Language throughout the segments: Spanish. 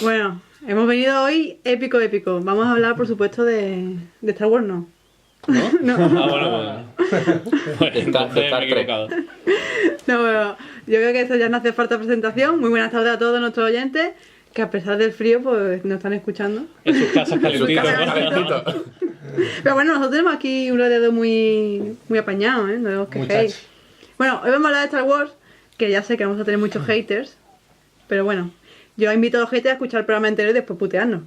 Bueno, hemos venido hoy épico. Vamos a hablar, por supuesto, de Star Wars, ¿no? ¿No? No. Ah, bueno. Pues entonces me he equivocado. No, pero yo creo que eso ya no hace falta presentación. Muy buenas tardes a todos nuestros oyentes, que a pesar del frío, pues nos están escuchando. En sus casas calentitos. Pero bueno, nosotros tenemos aquí un rodeado muy apañado, ¿eh? No os quejéis. Bueno, hoy vamos a hablar de Star Wars, que ya sé que vamos a tener muchos haters, pero bueno, yo invito a los haters a escuchar el programa entero y después putearnos.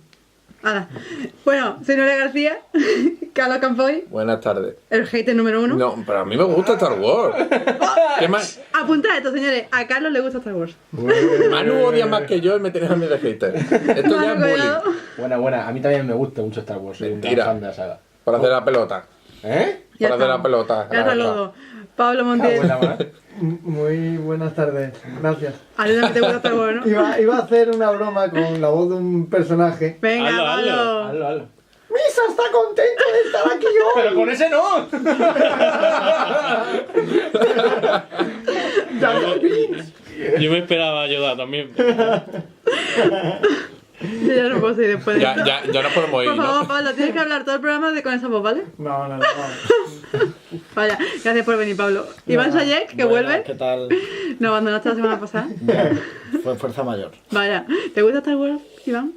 Hala. Bueno, soy Noelia García, Carlos Campoy. Buenas tardes. El hater número 1. No, pero a mí me gusta Star Wars. ¿Qué más? Apuntad esto, señores. A Carlos le gusta Star Wars. Manu odia más que yo y me tienes a mí de hater. Esto ya es bullying. Buena. A mí también me gusta mucho Star Wars. Soy un gran fan de la saga. Para hacer la pelota. ¿Eh? Ya Para hacer la estamos. pelota. Ya saludo. Pablo Montiel. Muy buenas tardes, gracias. A ti también te gusta Star Wars, ¿no? Iba a hacer una broma con la voz de un personaje. Venga, Pablo. Hazlo. ¡Misa está contento de estar aquí hoy! ¡Pero con ese no! Yo me esperaba ayudar también. Yo ya no puedo seguir después de esto. Ya nos podemos ir, Por favor, ¿no? Pablo, tienes que hablar todo el programa con esa voz, ¿vale? No. Vaya, gracias por venir, Pablo. Iván Sayek, que vuelve. ¿Qué tal? Nos abandonaste la semana pasada. Fue fuerza mayor. Vaya, ¿te gusta Star Wars, Iván?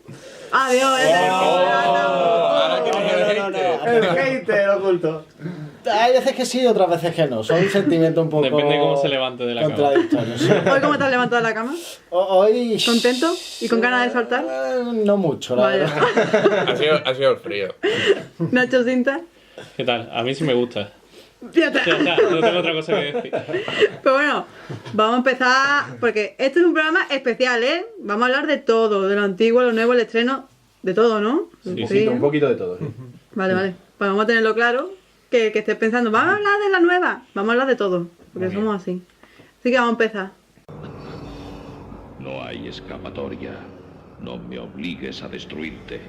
Adiós, ya Ahora que El hater oculto. Hay veces que sí, otras veces que no. Son un sentimiento un poco... Depende de cómo se levante de la cama. contradictorio, sí. ¿Hoy cómo te has levantado de la cama? Hoy... ¿Contento? ¿Y con ganas de saltar? No mucho, la Vaya. verdad. Ha sido el frío. Nacho Cinta. ¿Qué tal? A mí sí me gusta. Ya está. Ya está, no tengo otra cosa que decir. Pero bueno, vamos a empezar, porque este es un programa especial, ¿eh? Vamos a hablar de todo, de lo antiguo, lo nuevo, el estreno, de todo, ¿no? Sí, Un poquito de todo. Vale. Pues vamos a tenerlo claro, que estés pensando, vamos a hablar de la nueva, vamos a hablar de todo, porque somos así. Así que vamos a empezar. No hay escapatoria. No me obligues a destruirte.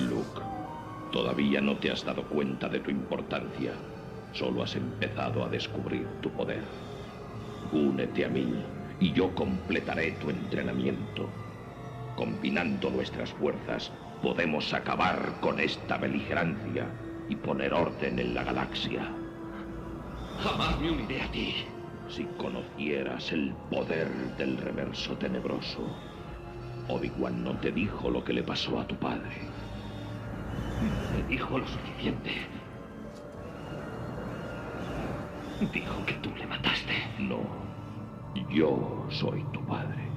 Luke, todavía no te has dado cuenta de tu importancia. Solo has empezado a descubrir tu poder. Únete a mí y yo completaré tu entrenamiento. Combinando nuestras fuerzas, podemos acabar con esta beligerancia y poner orden en la galaxia. Jamás me uniré a ti. Si conocieras el poder del reverso tenebroso, Obi-Wan no te dijo lo que le pasó a tu padre. Me dijo lo suficiente. Dijo que tú le mataste. No, yo soy tu padre.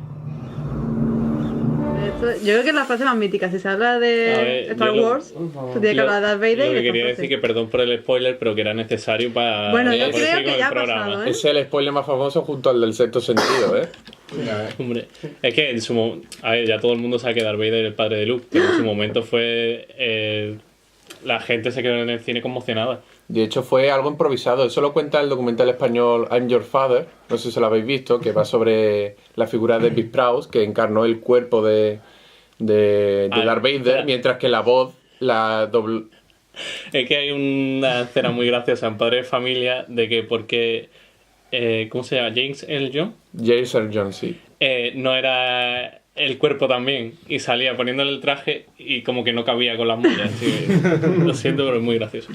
Yo creo que es la frase más mítica, si se habla A de ver, Star yo Wars, se tiene que hablar de Darth Vader Lo y que de quería esta decir frase. que perdón por el spoiler, pero que era necesario para Bueno, yo para creo seguir que con ya el ha programa. pasado, ¿eh? Es el spoiler más famoso junto al del sexto sentido, ¿eh? Hombre, es que en su a ver, ya todo el mundo sabe que Darth Vader es el padre de Luke, pero en su momento fue la gente se quedó en el cine conmocionada. De hecho, fue algo improvisado. Eso lo cuenta el documental español I'm Your Father. No sé si lo habéis visto, que va sobre la figura de David Prowse, que encarnó el cuerpo de Darth Vader, espera. mientras que la voz la doble. Es que hay una escena muy graciosa en Padre de Familia de que porque ¿cómo se llama? James Earl Jones Jason John, sí. no era el cuerpo también y salía poniéndole el traje y como que no cabía con las mallas. Sí. Lo siento, pero es muy gracioso.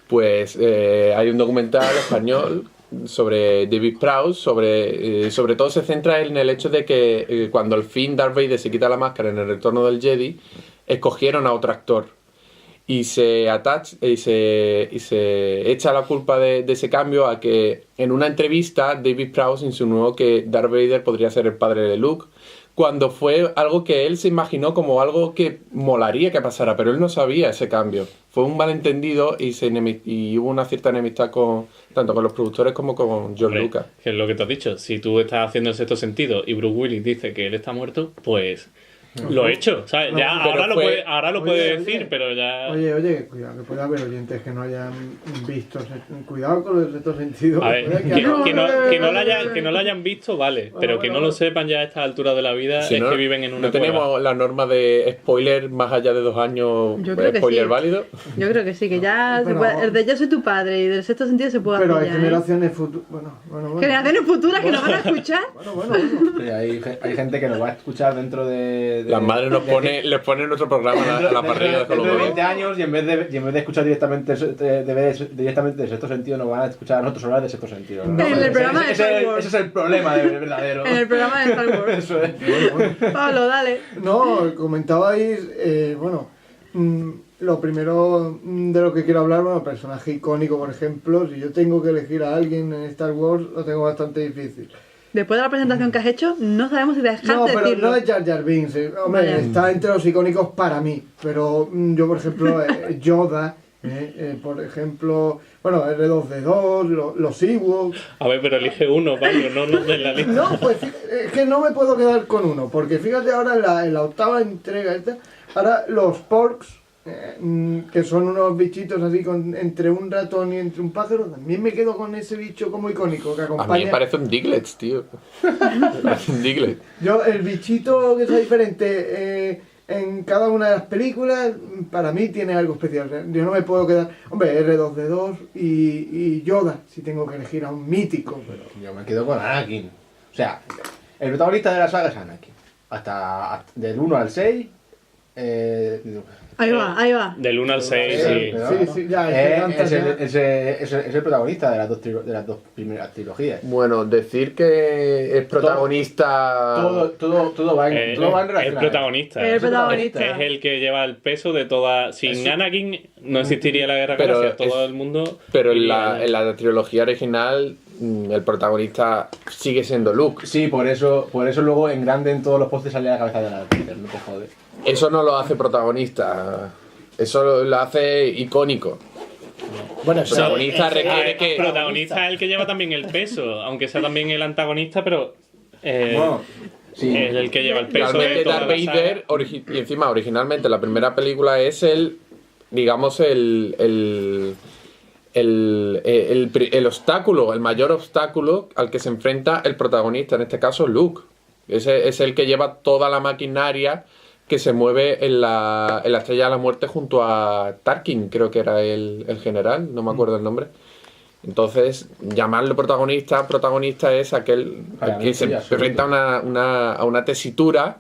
Pues hay un documental español sobre David Prowse, sobre todo se centra en el hecho de que cuando al fin Darth Vader se quita la máscara en el Retorno del Jedi, escogieron a otro actor y se echa la culpa de ese cambio a que en una entrevista David Prowse insinuó que Darth Vader podría ser el padre de Luke, cuando fue algo que él se imaginó como algo que molaría que pasara, pero él no sabía ese cambio. Fue un malentendido y hubo una cierta enemistad tanto con los productores como con George Hombre, Lucas. que es lo que te has dicho. Si tú estás haciendo el sexto sentido y Bruce Willis dice que él está muerto, pues Lo he hecho, ¿sabes? Ya, pero ahora lo Oye, puede oye. decir, pero ya... Oye, cuidado, que puede haber oyentes que no hayan visto. Cuidado con el sexto sentido. A ver, puede que no lo haya- hayan visto, vale, pero que no lo sepan ya a estas alturas de la vida Si es no, que viven en una ¿no tenemos cueva. la norma de spoiler más allá de 2 años? Yo creo que ¿Spoiler sí. válido? Yo creo que sí, que ya Pero- el de Yo soy tu padre y del sexto sentido se puede Pero hacer hay ya, generaciones futuras. Bueno. Generaciones futuras que nos van a escuchar. Bueno. Sí, hay gente que nos va a escuchar dentro de Las madres les ponen nuestro programa a la parrilla de dentro de Colombo. 20 años y en vez de escuchar directamente de sexto sentido nos van a escuchar a nosotros hablar de sexto sentido. En el programa de Star Wars. Ese es el problema verdadero. En el programa de Star Wars. Eso es. Pablo, dale. No, comentabais, lo primero de lo que quiero hablar, bueno, personaje icónico, por ejemplo, si yo tengo que elegir a alguien en Star Wars, lo tengo bastante difícil. Después de la presentación que has hecho, no sabemos si dejaste No, de pero decirlo. no es Jar Jar Binks, hombre, Vaya. está entre los icónicos para mí, pero yo, por ejemplo, Yoda, por ejemplo, bueno, R2D2, los Ewoks. A ver, pero elige uno, Pablo, no nos des la lista. No, pues es que no me puedo quedar con uno, porque fíjate ahora en la octava entrega esta, ahora los Porks, que son unos bichitos así entre un ratón y entre un pájaro, también me quedo con ese bicho como icónico que A mí me acompaña. parece un Diglett, tío. Me parece un Diglett. Yo, el bichito que sea diferente en cada una de las películas, para mí tiene algo especial. Yo no me puedo quedar, hombre, R2D2 y Yoda, si tengo que elegir a un mítico, pero... Yo me quedo con Anakin. O sea, el protagonista de la saga es Anakin. Hasta del 1 al 6. Ahí va. Del 1 al 6, sí. Sí, ya, es que Es el protagonista de las dos primeras trilogías. Bueno, decir que es protagonista... Todo va en relación. El protagonista. El protagonista. Es el que lleva el peso de toda... Sin Anakin no existiría la Guerra Pero Galaxia. Todo es- el mundo... Pero en iría- la trilogía original, el protagonista sigue siendo Luke. Sí, por eso luego en grande en todos los postes sale la cabeza de la Peter, no te jodes. Eso no lo hace protagonista. Eso lo hace icónico. Bueno, El protagonista requiere que... Protagonista es el que lleva también el peso, aunque sea también el antagonista, pero Bueno, sí. es el que lleva el peso de Realmente toda Darth la saga. Vader, y encima originalmente la primera película es digamos, el obstáculo, el mayor obstáculo al que se enfrenta el protagonista, en este caso Luke. Ese es el que lleva toda la maquinaria que se mueve en la Estrella de la Muerte junto a Tarkin, creo que era el general, no me acuerdo el nombre. Entonces, llamarlo protagonista es aquel al que se enfrenta a una tesitura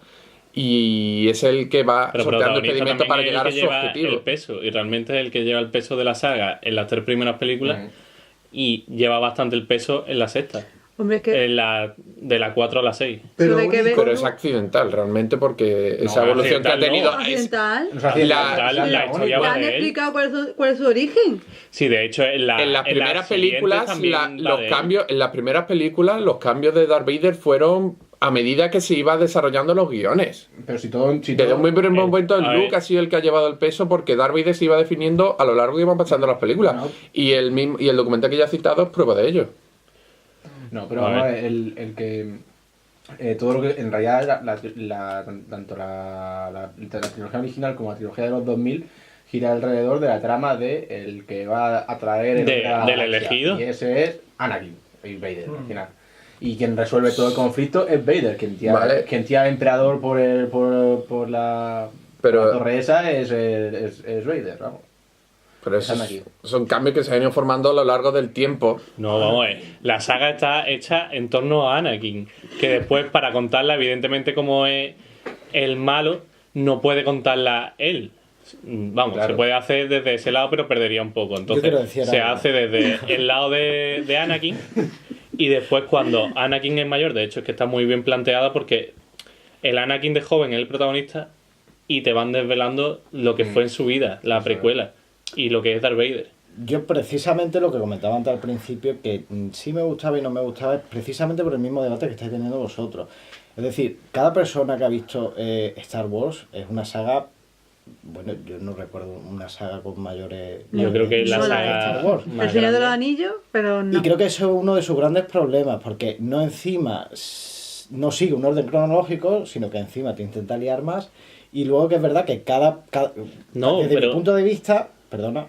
y es el que va Pero sorteando protagonista impedimentos también para es el llegar a que su lleva objetivo. el peso, y realmente es el que lleva el peso de la saga en las 3 primeras películas y lleva bastante el peso en la sexta. Hombre, es que... De la 4 a la 6. Pero Sobre que ve- Pero es accidental realmente porque esa evolución que ha accidental tenido... no. Occidental. Nos hacía La historia ¿Te va han de él. explicado cuál es su origen? Sí, de hecho, en En las primeras siguientes películas, también va los de él. cambios, en las primeras películas, los cambios de Darth Vader fueron a medida que se iba desarrollando los guiones. Pero Desde un muy primer momento, a ver. Luke ha sido el que ha llevado el peso porque Darth Vader se iba definiendo a lo largo que iban pasando las películas. No. Y el documental que ya he citado es prueba de ello. No, pero A vamos a ver. ver, el que. Todo lo que. En realidad, tanto la trilogía original como la trilogía de los 2000 gira alrededor de la trama de el que va a traer Del galaxia. elegido. Y ese es Anakin, el Vader, al final. Y quien resuelve todo el conflicto es Vader, quien tira, Vale. quien tira al emperador por la torre esa es Vader, vamos. Pero Es Anakin. son cambios que se han ido formando a lo largo del tiempo. No, vamos a ver. La saga está hecha en torno a Anakin. Que después, para contarla, evidentemente, como es el malo, no puede contarla él. Vamos, Claro. se puede hacer desde ese lado, pero perdería un poco. quiero Entonces, decir se algo. hace desde el lado de Anakin. Y después, cuando Anakin es mayor, de hecho, es que está muy bien planteada porque el Anakin de joven es el protagonista y te van desvelando lo que fue en su vida, la precuela, y lo que es Darth Vader. Yo precisamente lo que comentaba antes al principio, que sí me gustaba y no me gustaba, es precisamente por el mismo debate que estáis teniendo vosotros. Es decir, cada persona que ha visto Star Wars es una saga, bueno, yo no recuerdo una saga con mayores... Yo creo que es la No la saga he Star Wars. más El Señor de los grande. Anillos, pero no. Y creo que eso es uno de sus grandes problemas, porque no encima no sigue un orden cronológico, sino que encima te intenta liar más. Y luego que es verdad que No, desde pero- mi punto de vista, perdona,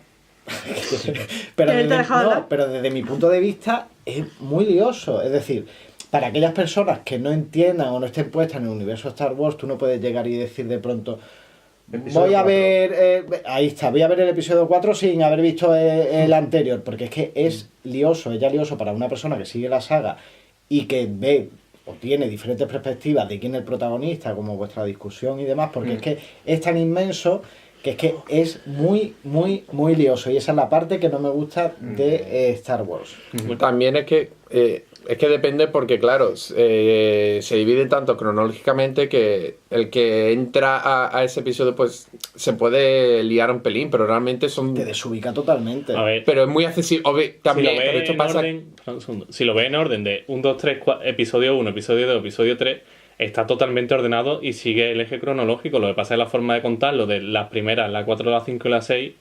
pero, ¿Te he desde, dejado hablar? pero desde mi punto de vista es muy lioso. Es decir, para aquellas personas que no entiendan o no estén puestas en el universo Star Wars, tú no puedes llegar y decir de pronto, Episodio voy a 4. ver, ahí está, voy a ver el episodio 4 sin haber visto el anterior, porque es que es lioso, es ya lioso para una persona que sigue la saga y que ve o tiene diferentes perspectivas de quién es el protagonista, como vuestra discusión y demás, porque es que es tan inmenso que es muy, muy, muy lioso, y esa es la parte que no me gusta de Star Wars. También es que depende porque, claro, se divide tanto cronológicamente que el que entra a ese episodio pues se puede liar un pelín, pero realmente son... Te desubica totalmente. A ver, Pero es muy accesible. También, si lo pero ves esto en pasa... orden, un segundo. Si lo ves en orden de 1, 2, 3, episodio 1, episodio 2, episodio 3, está totalmente ordenado y sigue el eje cronológico. Lo que pasa es la forma de contarlo de las primeras, la 4, la 5 y la 6,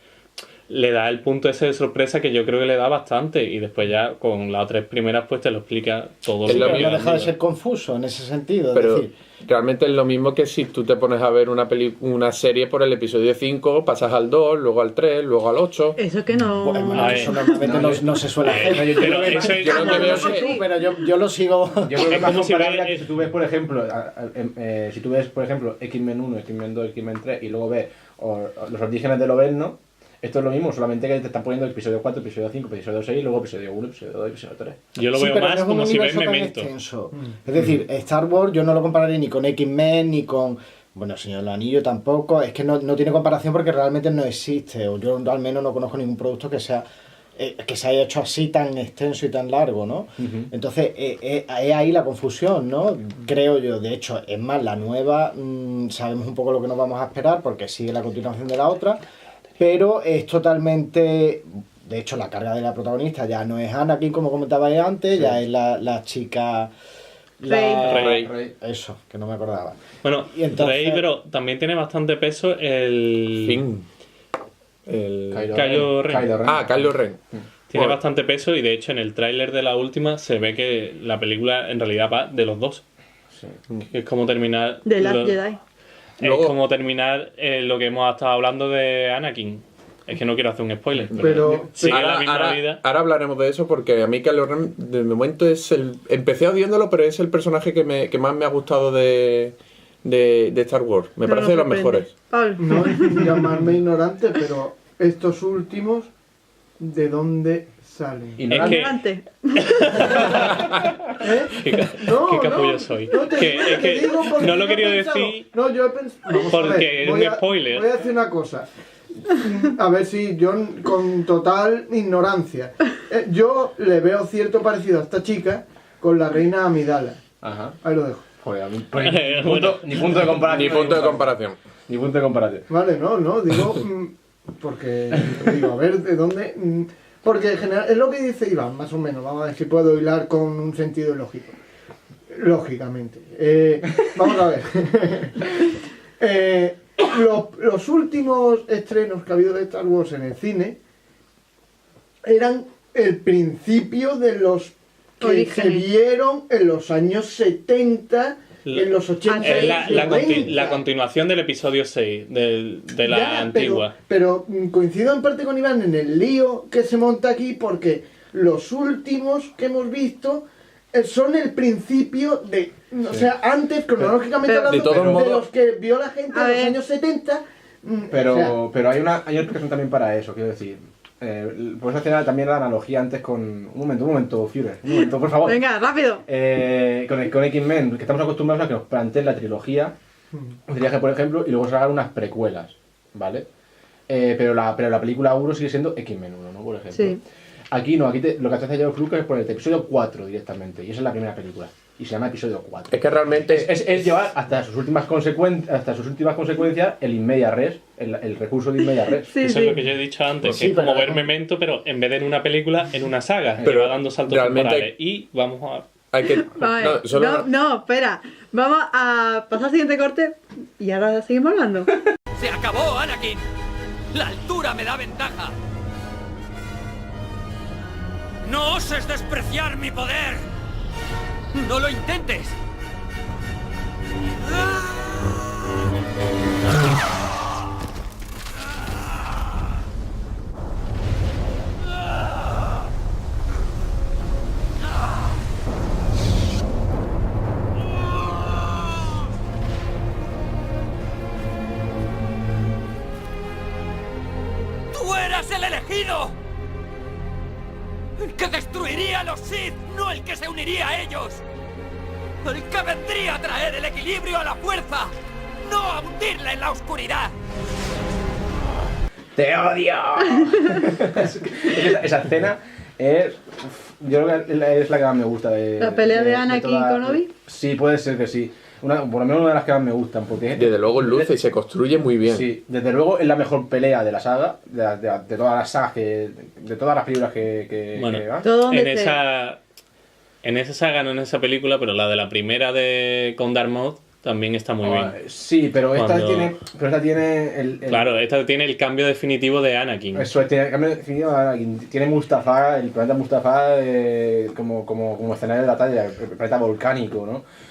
le da el punto ese de sorpresa que yo creo que le da bastante, y después ya con las 3 primeras pues te lo explica todo. Es lo Pero mismo, no deja de ser confuso en ese sentido. Es Pero decir, realmente es lo mismo que si tú te pones a ver una serie por el episodio 5, pasas al 2, luego al 3, luego al 8. Eso que no. pues, bueno, A ver. eso normalmente no se suele hacer. Pero eso es yo lo que veo No sé es tú, que- pero yo lo sigo. Yo creo que Es es más como si comparable ves- que si tú ves, por ejemplo, si tú ves, por ejemplo, X-Men 1, X-Men 2, X-Men 3 y luego ves los orígenes de Loberno, esto es lo mismo, solamente que te están poniendo episodio 4, episodio 5, episodio 6, luego episodio 1, episodio 2, episodio 3. Yo lo Sí, veo pero más no es un como si ves universo tan Memento. extenso. Es decir, Star Wars yo no lo compararé ni con X-Men ni con... Bueno, Señor del Anillo tampoco. Es que no tiene comparación porque realmente no existe. O yo al menos no conozco ningún producto que sea que se haya hecho así tan extenso y tan largo, ¿no? Entonces, es ahí la confusión, ¿no? Creo yo. De hecho, es más, la nueva sabemos un poco lo que nos vamos a esperar porque sigue la continuación de la otra, pero es totalmente... De hecho, la carga de la protagonista ya no es Anakin, como comentabais antes, ya es la chica... Rey. Eso, que no me acordaba. Bueno, Y entonces- Rey, pero también tiene bastante peso el... Fin. El... Kylo Ren. Kylo Ren. Tiene Bueno. bastante peso, y de hecho en el tráiler de la última se ve que la película en realidad va de los dos. Que es como terminar... De Last lo- Jedi. Es Luego- como terminar lo que hemos estado hablando de Anakin. Es que no quiero hacer un spoiler, Pero- sigue la misma vida. ahora hablaremos de eso porque a mí Kylo Ren de momento es el... Empecé odiándolo, pero es el personaje que más me ha gustado de Star Wars. Me No parece de nos los sorprende. mejores. Pablo. No es llamarme ignorante, pero estos últimos, ¿de dónde salen? Y no Es eran- que- Adelante. ¿Eh? Qué, qué capullo soy. No te Que- digo, es te que digo porque no lo yo quería he pensado- decir No, yo he pensado... Vamos a porque ver, es un spoiler. Voy a decir una cosa. A ver si yo, con total ignorancia, yo le veo cierto parecido a esta chica con la reina Amidala. Ajá. Ahí lo dejo. Joder, a mí, Bueno. ni punto de comparación. Ni punto de comparación. Ni punto de comparación. Vale, no, digo, porque, digo, a ver, ¿de dónde? Porque en general, es lo que dice Iván, más o menos, vamos a ver si puedo hilar con un sentido lógico. Lógicamente. Vamos a ver. Los últimos estrenos que ha habido de Star Wars en el cine eran el principio de los que Orígenes. se vieron en los años 70, en los 80 Es y la 90. continuación del episodio 6, de la Ya, antigua. Pero coincido en parte con Iván en el lío que se monta aquí porque los últimos que hemos visto son el principio de... O sea, antes, cronológicamente Pero- hablando, de todos modos- los que vio la gente A en los ver. años 70... Pero, o sea, pero hay una explicación también para eso, quiero decir. Puedes hacer también la analogía antes con... Un momento, Führer. Un momento, por favor. Venga, rápido. Con X-Men, que estamos acostumbrados a que nos planteen la trilogía, por ejemplo, y luego se hagan unas precuelas, ¿vale? Pero la película 1 sigue siendo X-Men 1, ¿no? Por ejemplo. Sí. Aquí no, lo que te hace George Lucas es ponerte episodio 4 directamente, y esa es la primera película, y se llama episodio 4. Es que realmente... Es llevar hasta sus últimas consecuencias el in media res, el recurso de in media res. Sí, Eso sí. es lo que yo he dicho antes, Pues que sí, es como pero- ver Memento, pero en vez de en una película, en una saga, Pero que va dando saltos realmente- temporales. Y vamos a... Hay que... Vale. no, solo- No, espera. Vamos a pasar al siguiente corte y ahora seguimos hablando. ¡Se acabó, Anakin! ¡La altura me da ventaja! ¡No oses despreciar mi poder! ¡No lo intentes! ¡Tú eras el elegido! El que destruiría a los Sith, no el que se uniría a ellos. El que vendría a traer el equilibrio a la fuerza, no a hundirla en la oscuridad. ¡Te odio! esa escena es... yo creo que es la que más me gusta de... ¿La pelea de Anakin con Obi? Sí, puede ser que sí. Por lo menos una de las que más me gustan. Porque Desde luego luce y se construye muy bien. Sí, desde luego es la mejor pelea de la saga, de todas las sagas, de todas las películas que Bueno, van. Todo donde en esa saga, no en esa película, pero la de la primera con Darth Maul también está muy bien. Sí, pero esta Cuando- tiene el Claro, esta tiene el cambio definitivo de Anakin. Eso es, tiene el cambio definido. Tiene Mustafá, el planeta Mustafá como escenario de batalla, el planeta volcánico, ¿no?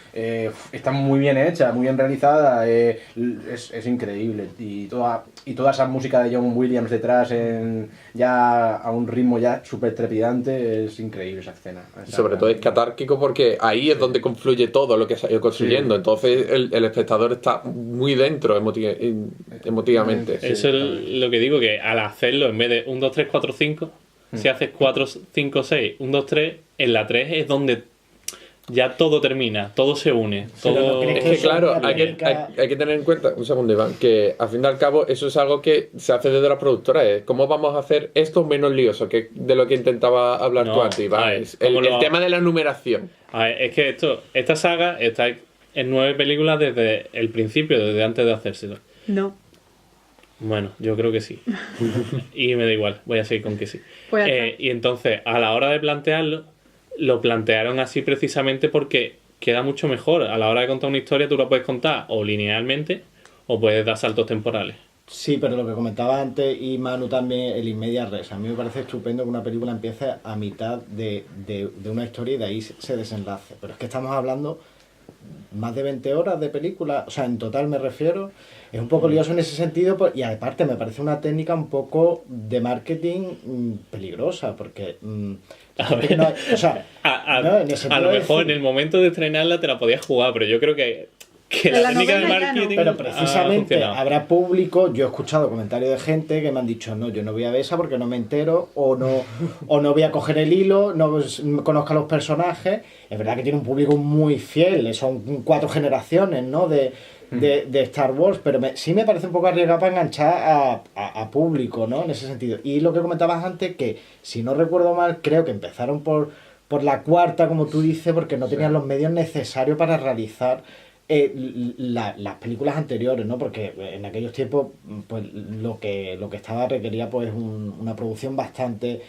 Está muy bien hecha, muy bien realizada, es increíble. Y toda esa música de John Williams detrás, ya a un ritmo ya súper trepidante, es increíble esa escena. Sobre todo es catárquico porque ahí es donde confluye todo lo que se ha ido construyendo. Sí. Entonces el espectador está muy dentro emotivamente. Eso es lo que digo, que al hacerlo, en vez de 1, 2, 3, 4, 5, si haces 4, 5, 6, 1, 2, 3, en la 3 es donde ya todo termina, todo se une. Pero Todo... ¿no crees Es que eso claro, es una hay técnica? que tener en cuenta, un segundo Iván, que al fin y al cabo eso es algo que se hace desde la productora, es cómo vamos a hacer esto menos lioso, que de lo que intentaba hablar No, tú antes, Iván. a ver, Es ¿cómo el lo- tema de la numeración. A ver, es que esta saga está en 9 películas desde el principio, desde antes de hacérselo. No. Bueno, yo creo que sí. Y me da igual, voy a seguir con que sí. Pues ya está. Y entonces, a la hora de plantearlo, lo plantearon así precisamente porque queda mucho mejor. A la hora de contar una historia, tú la puedes contar o linealmente o puedes dar saltos temporales. Sí, pero lo que comentaba antes y Manu también, el in medias res. A mí me parece estupendo que una película empiece a mitad de una historia y de ahí se desenlace. Pero es que estamos hablando más de 20 horas de película, o sea, en total me refiero. Es un poco lioso en ese sentido y aparte me parece una técnica un poco de marketing peligrosa, porque... A ver, que no hay- o sea, no, en el a sentido lo de mejor decir- en el momento de estrenarla te la podías jugar, pero yo creo que En la la técnica de novela ya no. marketing Pero ha precisamente funcionado. habrá público, yo he escuchado comentarios de gente que me han dicho, no, yo no voy a ver esa porque no me entero, o no voy a coger el hilo, no conozco a los personajes. Es verdad que tiene un público muy fiel, son 4 generaciones, ¿no? de Star Wars, pero sí me parece un poco arriesgado para enganchar a público, ¿no? En ese sentido. Y lo que comentabas antes, que si no recuerdo mal, creo que empezaron por la cuarta, como tú dices, porque no tenían los medios necesarios para realizar las películas anteriores, ¿no? Porque en aquellos tiempos pues lo que estaba requería pues una producción bastante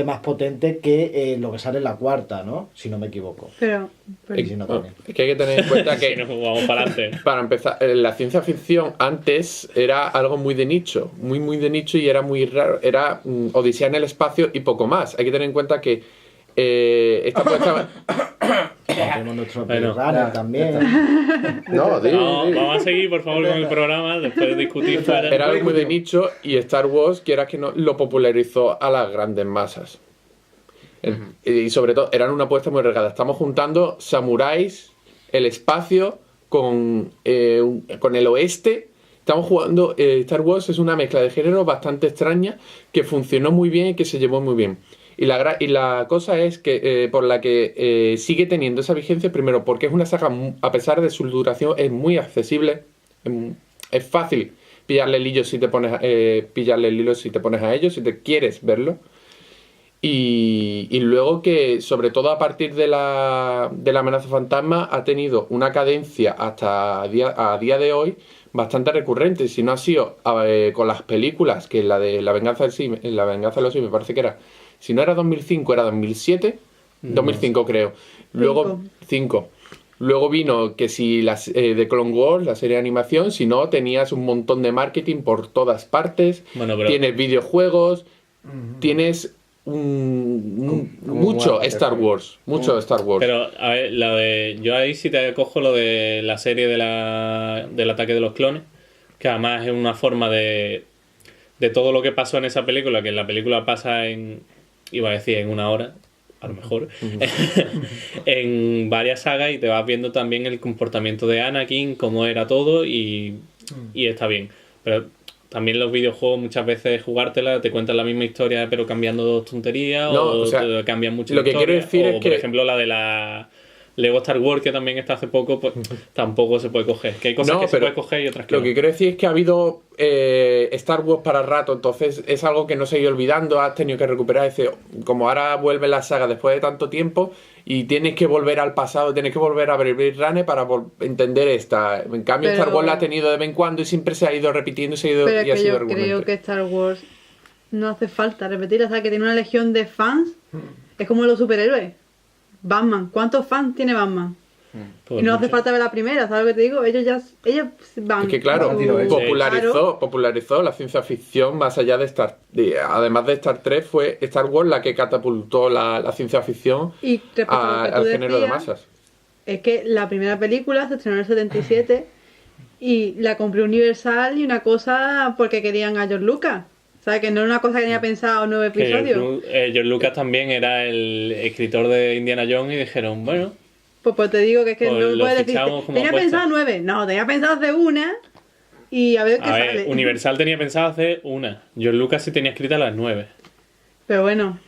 más potente que lo que sale en la cuarta, ¿no? Si no me equivoco. Pero Y si no, también. Es que hay que tener en cuenta Si no, que vamos para adelante. para empezar, la ciencia ficción antes era algo muy de nicho, muy de nicho y era muy raro, era Odisea en el espacio y poco más. Hay que tener en cuenta que esta puesta... Tenemos nuestro Bueno, Blade Runner también. No, Vamos a seguir, por favor, con el programa después de discutir fuera. era algo muy de nicho y Star Wars, quiera que no, lo popularizó a las grandes masas. Y sobre todo, eran una apuesta muy arriesgada. Estamos juntando samuráis, el espacio, con el oeste. Estamos jugando... Star Wars es una mezcla de género bastante extraña que funcionó muy bien y que se llevó muy bien. Y la cosa es que por la que sigue teniendo esa vigencia, primero porque es una saga, a pesar de su duración, es muy accesible, es fácil pillarle el hilo si te pones a ello, si te quieres verlo. Y luego que, sobre todo a partir de la amenaza fantasma, ha tenido una cadencia hasta a día de hoy bastante recurrente. Si no ha sido con las películas, que la de La Venganza de los Sith me parece que era... Si no era 2005, era 2007. 2005 creo. Luego 5. Luego vino que si las de Clone Wars, la serie de animación, si no, tenías un montón de marketing por todas partes. Bueno, pero- Tienes videojuegos, tienes mucho Star Wars. Mucho Star Wars. Pero, a ver, yo ahí sí te cojo lo de la serie del ataque de los clones, que además es una forma de todo lo que pasó en esa película, que en la película pasa iba a decir en una hora, a lo mejor, en varias sagas, y te vas viendo también el comportamiento de Anakin, cómo era todo, y está bien. Pero también los videojuegos muchas veces jugártela te cuentan la misma historia pero cambiando dos tonterías, o sea, te cambian mucho lo que historia, quiero decir es por que ejemplo la de la Lego Star Wars, que también está hace poco, pues tampoco se puede coger. Que hay cosas que se puede coger y otras que lo no. que quiero decir es que ha habido Star Wars para rato, entonces es algo que no se ha ido olvidando, has tenido que recuperar ese, como ahora vuelve la saga después de tanto tiempo y tienes que volver al pasado, tienes que volver a ver Blade Runner para entender esta. En cambio Star Wars la ha tenido de vez en cuando y siempre se ha ido repitiendo, pero es que yo creo que Star Wars no hace falta repetir, o sea, que tiene una legión de fans, es como los superhéroes. Batman, ¿cuántos fans tiene Batman? Pues y no hace falta ver la primera, ¿sabes lo que te digo? Ellos van. Es que claro, popularizó la ciencia ficción más allá de además de Star Trek, fue Star Wars la que catapultó la ciencia ficción y al género de masas. Es que la primera película se estrenó en el 77 y la compró Universal, y una cosa porque querían a George Lucas. O sea, que no era una cosa que tenía pensado 9 episodios. George Lucas también era el escritor de Indiana Jones y dijeron, bueno... Pues te digo que es que pues no puedes decir... Tenía pensado 9. No, tenía pensado hacer una y a ver qué sale. Universal tenía pensado hacer una. George Lucas sí tenía escritas las 9. Pero bueno...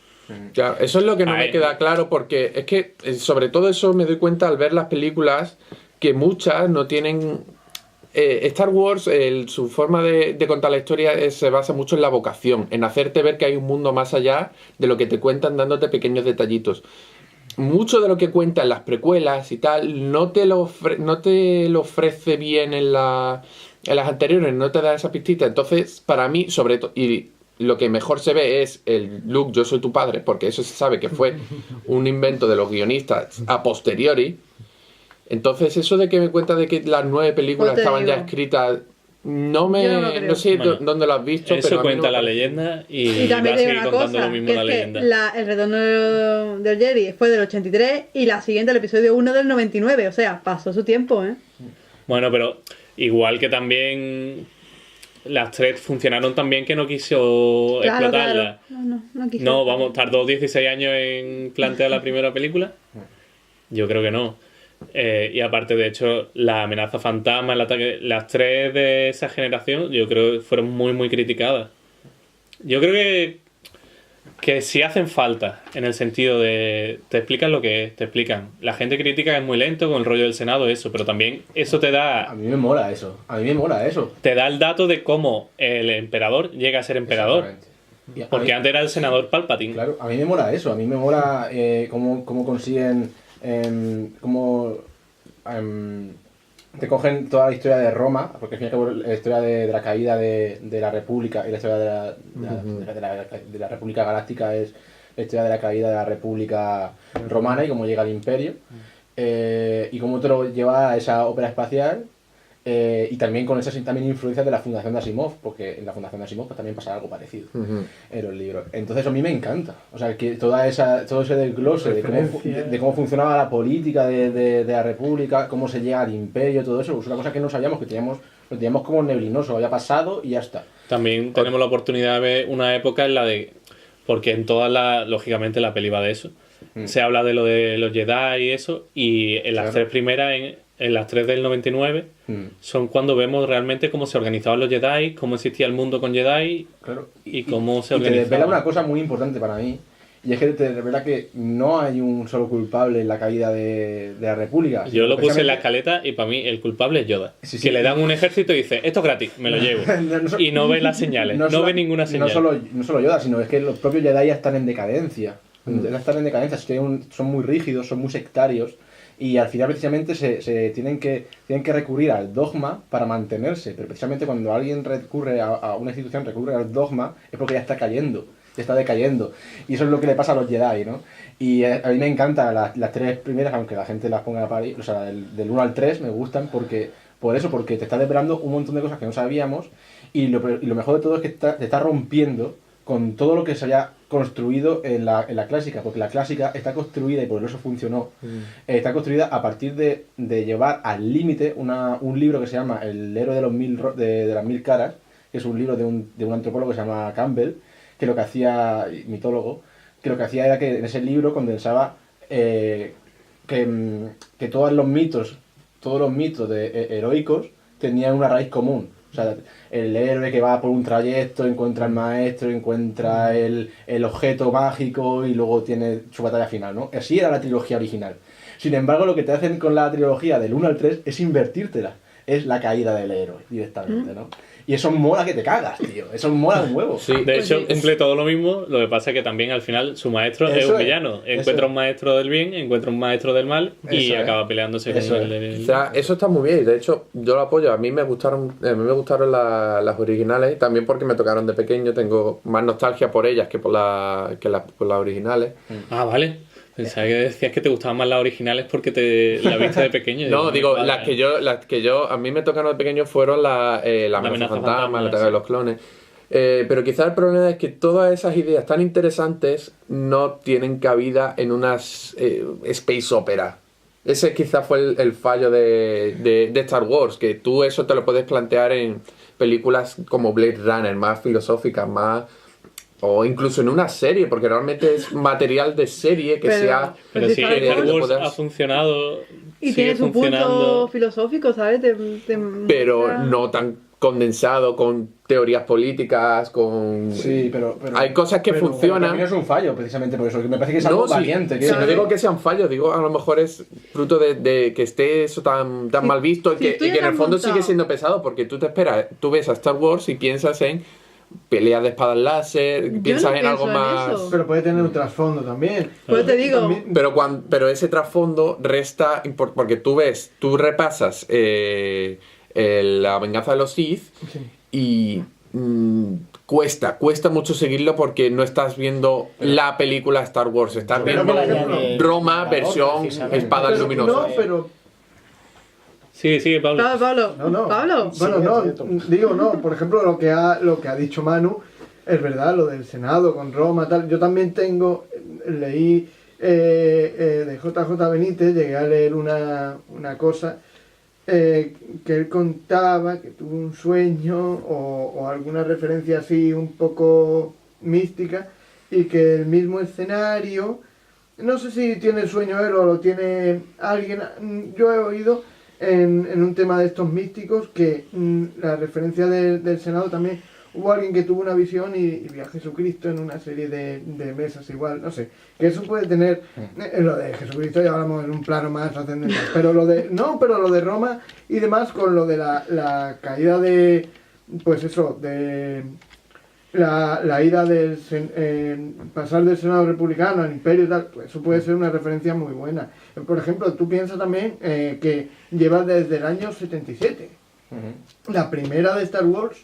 Claro, eso es lo que no me queda claro, porque es que sobre todo eso me doy cuenta al ver las películas, que muchas no tienen... Star Wars, su forma de contar la historia se basa mucho en la vocación, en hacerte ver que hay un mundo más allá de lo que te cuentan, dándote pequeños detallitos. Mucho de lo que cuenta en las precuelas y tal no te lo ofrece bien en las anteriores, no te da esa pistita. Entonces, para mí, sobre todo, y lo que mejor se ve es el Luke, yo soy tu padre, porque eso se sabe que fue un invento de los guionistas a posteriori. Entonces, eso de que me cuenta de que las 9 películas estaban ya escritas, no sé dónde lo has visto. Eso pero cuenta la leyenda y también va a seguir contando cosa, lo mismo la leyenda. El retorno del Jedi fue del 83 y la siguiente, el episodio 1, del 99. O sea, pasó su tiempo, ¿eh? Bueno, pero igual que también las 3 funcionaron tan bien que no quiso explotarlas. Claro. No quiso. No, vamos, tardó 16 años en plantear la primera película. Yo creo que no. Y aparte, de hecho, la amenaza fantasma, el ataque, las 3 de esa generación, yo creo que fueron muy, muy criticadas. Yo creo que sí hacen falta, en el sentido de te explican lo que es, te explican. La gente critica que es muy lento con el rollo del Senado, eso, pero también eso te da... A mí me mola eso. Te da el dato de cómo el emperador llega a ser emperador. Porque antes era el senador Palpatine. Claro, a mí me mola eso. A mí me mola cómo consiguen... te cogen toda la historia de Roma, porque al fin y al cabo la historia de la caída de la República y la historia de la República Galáctica es la historia de la caída de la República Romana y cómo llega al Imperio, y cómo te lo lleva a esa ópera espacial, y también con esas también influencias de la Fundación de Asimov, porque en la Fundación de Asimov pues, también pasa algo parecido en los libros. Entonces a mí me encanta, o sea, que todo ese desglose de cómo funcionaba la política de la República, cómo se llega al Imperio, todo eso, es una cosa que no sabíamos, que lo teníamos como neblinoso, había pasado y ya está. También tenemos la oportunidad de ver una época en la de... Porque en lógicamente la peli va de eso. Se habla de lo de los Jedi y eso, y en las 3 primeras... En las 3 del 99 son cuando vemos realmente cómo se organizaban los Jedi, cómo existía el mundo con Jedi, claro, y cómo se organizaba. Y te revela una cosa muy importante para mí, y es que te revela que no hay un solo culpable en la caída de la República. Yo lo puse en la escaleta y para mí el culpable es Yoda. Sí. Que le dan un ejército y dice, esto es gratis, me lo llevo. Y no ve las señales, no ve ninguna señal. No solo Yoda, sino es que los propios Jedi ya están en decadencia. Están en decadencia, son muy rígidos, son muy sectarios. Y al final precisamente se tienen que recurrir al dogma para mantenerse, pero precisamente cuando alguien recurre a una institución, recurre al dogma, es porque ya está cayendo, ya está decayendo, y eso es lo que le pasa a los Jedi, ¿no? Y a mí me encantan las 3 primeras, aunque la gente las ponga a parir, o sea, del 1 al 3 me gustan porque te está desvelando un montón de cosas que no sabíamos, y lo mejor de todo es que te está rompiendo con todo lo que se había construido en la clásica, porque la clásica está construida, y por eso funcionó, está construida a partir de llevar al límite un libro que se llama El héroe de las mil caras, que es un libro de un antropólogo que se llama Campbell, que lo que hacía, mitólogo, que lo que hacía era que en ese libro condensaba que todos los mitos heroicos tenían una raíz común. O sea, el héroe que va por un trayecto, encuentra al maestro, encuentra el objeto mágico y luego tiene su batalla final, ¿no? Así era la trilogía original. Sin embargo, lo que te hacen con la trilogía del 1 al 3 es invertírtela. Es la caída del héroe, directamente, ¿no? Y eso mola que te cagas, tío. Eso mola un huevo. Sí. De hecho, cumple todo lo mismo, lo que pasa es que también al final su maestro es un villano. Encuentra un maestro del bien, encuentra un maestro del mal y acaba peleándose con el del... O sea, eso está muy bien. De hecho, yo lo apoyo. A mí me gustaron las originales, también porque me tocaron de pequeño. Tengo más nostalgia por ellas que por las originales. Ah, vale. Pensaba que decías que te gustaban más las originales porque la viste de pequeño. No, digo, vale. las que yo a mí me tocaron de pequeño fueron la amenaza fantasma, la ataque de los clones. Pero quizás el problema es que todas esas ideas tan interesantes no tienen cabida en unas space opera. Ese quizás fue el fallo de Star Wars, que tú eso te lo puedes plantear en películas como Blade Runner, más filosóficas, más... O incluso en una serie, porque realmente es material de serie que sea... Pero sí, Star Wars ha funcionado... Y tiene su punto filosófico, ¿sabes? Pero no tan condensado, con teorías políticas, con... Sí, pero hay cosas que funcionan... Pero es un fallo, precisamente por eso, que me parece que es algo valiente. Si no digo que sean fallos, digo a lo mejor es fruto de que esté eso tan mal visto y que en el fondo sigue siendo pesado, porque tú ves a Star Wars y piensas en... peleas de espadas láser, piensas en algo más... Eso. Pero puede tener un trasfondo también. Pues te digo... Pero ese trasfondo resta... Porque tú repasas La venganza de los Sith y cuesta mucho seguirlo porque no estás viendo la película Star Wars, estás viendo Roma versión espadas luminosas. No, pero... Sí, Pablo. Pablo. Pablo. Bueno, no. Por ejemplo, lo que ha dicho Manu es verdad, lo del Senado con Roma, tal. Yo también leí de JJ Benítez, llegué a leer una cosa que él contaba que tuvo un sueño o alguna referencia así un poco mística y que el mismo escenario, no sé si tiene el sueño él o lo tiene alguien, yo he oído en un tema de estos místicos que la referencia del Senado también hubo alguien que tuvo una visión y vio a Jesucristo en una serie de mesas igual, no sé, que eso puede tener lo de Jesucristo ya hablamos en un plano más trascendental, pero lo de Roma y demás con lo de la caída de pues eso, de la ida del pasar del Senado republicano al imperio y tal, pues eso puede ser una referencia muy buena. Por ejemplo, tú piensas también que lleva desde el año 77. La primera de Star Wars